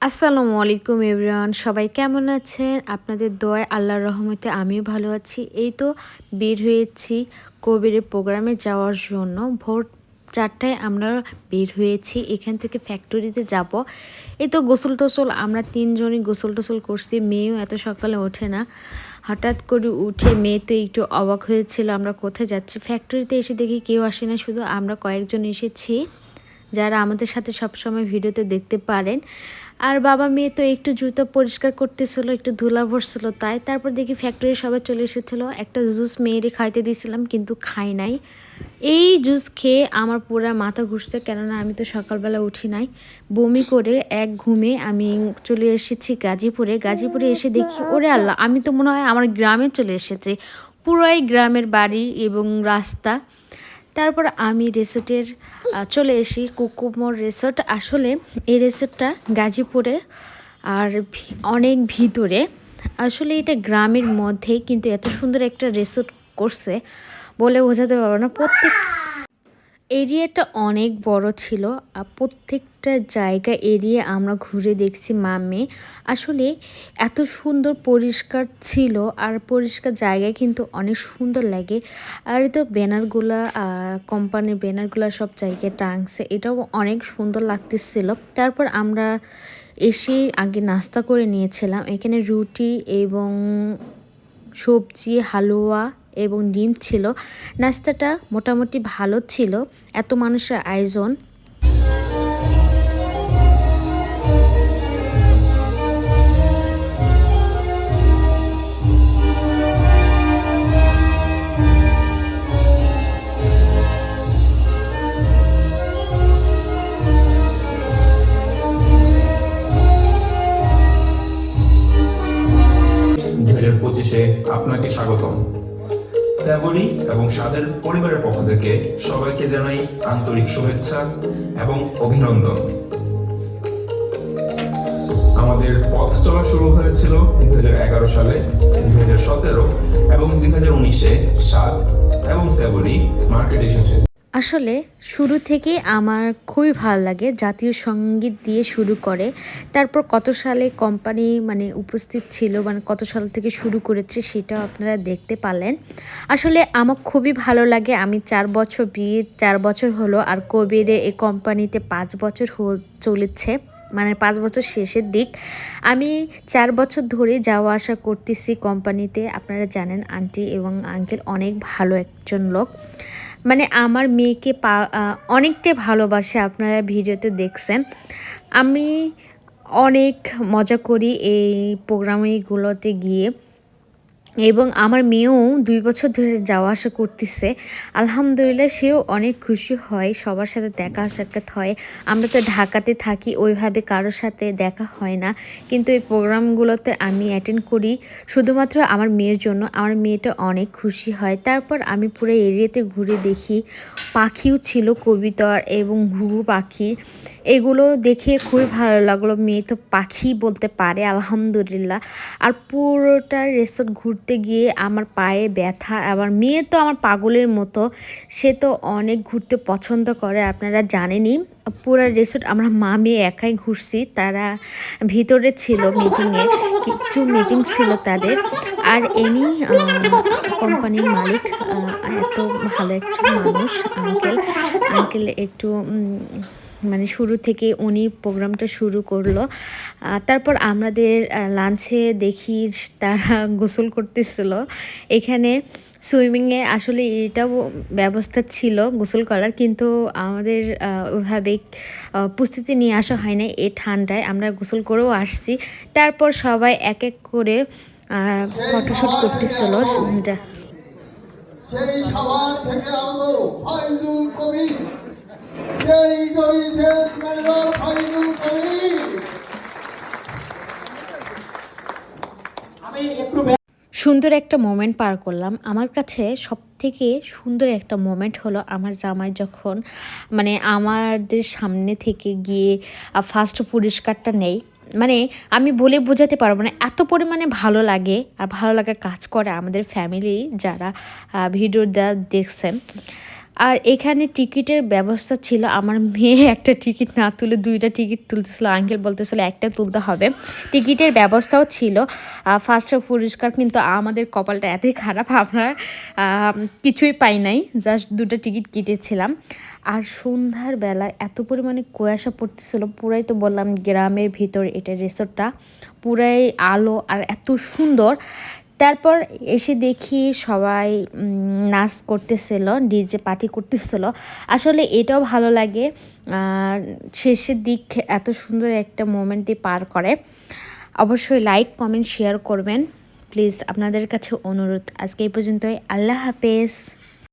আসসালামু আলাইকুম এভরিওয়ান, সবাই কেমন আছেন? আপনাদের দোয়ায় আল্লাহর রহমতে আমিও ভালো আছি। এই তো বের হয়েছি কবিরের প্রোগ্রামে যাওয়ার জন্য। ভোর 4টায় আমরা বের হয়েছি, এখান থেকে ফ্যাক্টরিতে যাব। এই তো গোসল টোসল আমরা তিনজনই গোসল টোসল করছি। মেয়েও এত সকালে ওঠে না। হঠাৎ করে উঠে মেয়ে তো একটু অবাক হয়েছিল আমরা কোথায় যাচ্ছি। ফ্যাক্টরিতে এসে দেখি কেউ আসে না, শুধু আমরা কয়েকজন এসেছি যারা আমাদের সাথে সবসময় ভিডিওতে দেখতে পারেন। আর বাবা মেয়ে তো একটু জুতো পরিষ্কার করতেছিল, একটু ধুলা ভরছিল, তারপর দেখি ফ্যাক্টরির সবাই চলে এসেছিলো। একটা জুস মেয়েরে খাইতে দিয়েছিলাম কিন্তু খাই নাই। এই জুস খেয়ে আমার পুরা মাথা ঘুরছে, কেননা আমি তো সকালবেলা উঠি নাই। বমি করে এক ঘুমে আমি চলে এসেছি গাজীপুরে এসে দেখি ওরে আল্লাহ, আমি তো মনে হয় আমার গ্রামে চলে এসেছি। পুরাই গ্রামের বাড়ি এবং রাস্তা। তারপর আমি রিসোর্টের চলে আসি, কুকুমোর রিসোর্ট। আসলে এই রিসোর্টটা গাজীপুরে আর অনেক ভিতরে। আসলে এটা গ্রামের মধ্যে, কিন্তু এত সুন্দর একটা রিসোর্ট করছে বলে বোঝাতে পারবো না। এরিয়াটা অনেক বড় ছিল, আর প্রত্যেকটা জায়গা এরিয়া আমরা ঘুরে দেখছি মামে। আসলে এত সুন্দর পরিষ্কার ছিল, আর পরিষ্কার জায়গায় কিন্তু অনেক সুন্দর লাগে। আর তো ব্যানারগুলা, কোম্পানির ব্যানারগুলা সব জায়গায় টাঙছে, এটাও অনেক সুন্দর লাগতেছিল। তারপর আমরা এসে আগে নাস্তা করে নিয়েছিলাম। এখানে রুটি এবং সবজি, হালুয়া এবং ডিম ছিল। নাস্তাটা মোটামুটি ভালো ছিল, এত মানুষের আয়োজন। আপনাকে স্বাগতম। স্যাভরি এবং স্বাদের পরিবারের পক্ষ থেকে সবাইকে জানাই আন্তরিক শুভেচ্ছা এবং অভিনন্দন। আমাদের পথ চলা শুরু হয়েছিল 2011 সালে, 2017 এবং 2019-এ স্বাদ এবং স্যাভরি মার্কেট এসেছে। আসলে শুরু থেকে আমার খুবই ভালো লাগে, জাতীয় সঙ্গীত দিয়ে শুরু করে। তারপর কত সালে কোম্পানি উপস্থিত ছিল, কত সাল থেকে শুরু করেছে সেটাও আপনারা দেখতে পারলেন। আসলে আমার খুবই ভালো লাগে। আমি 4 বছর বিয়ে 4 বছর হলো, আর কবিরে এই কোম্পানিতে 5 বছর চলেছে, 5 বছর শেষের দিক। আমি 4 বছর ধরে যাওয়া আসা করতেছি কোম্পানিতে। আপনারা জানেন আন্টি এবং আঙ্কেল অনেক ভালো একজন লোক। আমার মেয়েকে অনেকটাই ভালোবাসে, আপনারা ভিডিওতে দেখছেন। আমি অনেক মজা করি এই প্রোগ্রামগুলোতে গিয়ে, এবং আমার মেয়েও 2 বছর ধরে যাওয়া আসা করতেছে। আলহামদুলিল্লাহ, সেও অনেক খুশি হয়, সবার সাথে দেখা সাক্ষাৎ হয়। আমরা তো ঢাকাতে থাকি, ওইভাবে কারোর সাথে দেখা হয় না, কিন্তু এই প্রোগ্রামগুলোতে আমি অ্যাটেন্ড করি শুধুমাত্র আমার মেয়ের জন্য। আমার মেয়েটা অনেক খুশি হয়। তারপর আমি পুরো এরিয়াতে ঘুরে দেখি, পাখিও ছিল, কবিতর এবং ঘুঘু পাখি। এগুলো দেখে খুবই ভালো লাগলো। মেয়ে তো পাখি বলতে পারে, আলহামদুলিল্লাহ। আর পুরোটা রিসোর্ট ঘুরতে গিয়ে আমার পায়ে ব্যথা। আবার মেয়ে তো আমার পাগলের মতো, সে তো অনেক ঘুরতে পছন্দ করে, আপনারা জানেনই। পুরো রিসোর্ট আমরা মা মেয়ে একাই ঘুরছি, তারা ভিতরে ছিল মিটিংয়ে, কিছু মিটিং ছিল তাদের। আর এনি কোম্পানির মালিক, এত ভালো একজন মানুষ আঙ্কেল একটু শুরু থেকে উনি প্রোগ্রামটা শুরু করলো। তারপর আমাদের লাঞ্চে দেখি তারা গোসল করতেছিল। এখানে সুইমিংয়ে আসলে এটাও ব্যবস্থা ছিল গোসল করার, কিন্তু আমাদের ওইভাবে প্রস্তুতি নিয়ে আসা হয় না। এই ঠান্ডায় আমরা গোসল করেও আসছি। তারপর সবাই এক এক করে ফটোশ্যুট করতেছিল। সেই সাভার থেকে আগত ফাইজুল কবির, ফাইজুল কবির। সুন্দর একটা মোমেন্ট পার করলাম। আমার কাছে সব থেকে সুন্দর একটা মোমেন্ট হলো আমার জামাই যখন আমাদের সামনে থেকে গিয়ে ফার্স্ট পুরস্কারটা নেই। আমি বলে বোঝাতে পারবো না, এত পরিমাণে ভালো লাগে। আর ভালো লাগা কাজ করে আমাদের ফ্যামিলি যারা ভিডিও দেখছেন। আর এখানে টিকিটের ব্যবস্থা ছিল। আমার মেয়ে একটা টিকিট না তুলে ২টা টিকিট তুলতেছিল। আঙ্কেল বলতেছিল একটা তুলতে হবে। টিকিটের ব্যবস্থাও ছিল। ফার্স্ট পুরস্কার, কিন্তু আমাদের কপালটা এতই খারাপ, আমরা কিছুই পাই নাই, জাস্ট 2টা টিকিট কেটেছিলাম। আর সন্ধ্যার বেলা এত পরিমাণে কুয়াশা পড়তেছিল, পুরাই তো বললাম গ্রামের ভিতর এটা রিসোর্টটা, পুরাই আলো আর এত সুন্দর। তারপর এসে দেখি সবাই নাচ করতেছিল, ডিজে পার্টি করতেছিল। আসলে এটাও ভালো লাগে, শেষের দিক এত সুন্দর একটা মোমেন্ট দিয়ে পার করে। অবশ্যই লাইক কমেন্ট শেয়ার করবেন প্লিজ, আপনাদের কাছে অনুরোধ। আজকে এই পর্যন্তই, আল্লাহ হাফেজ।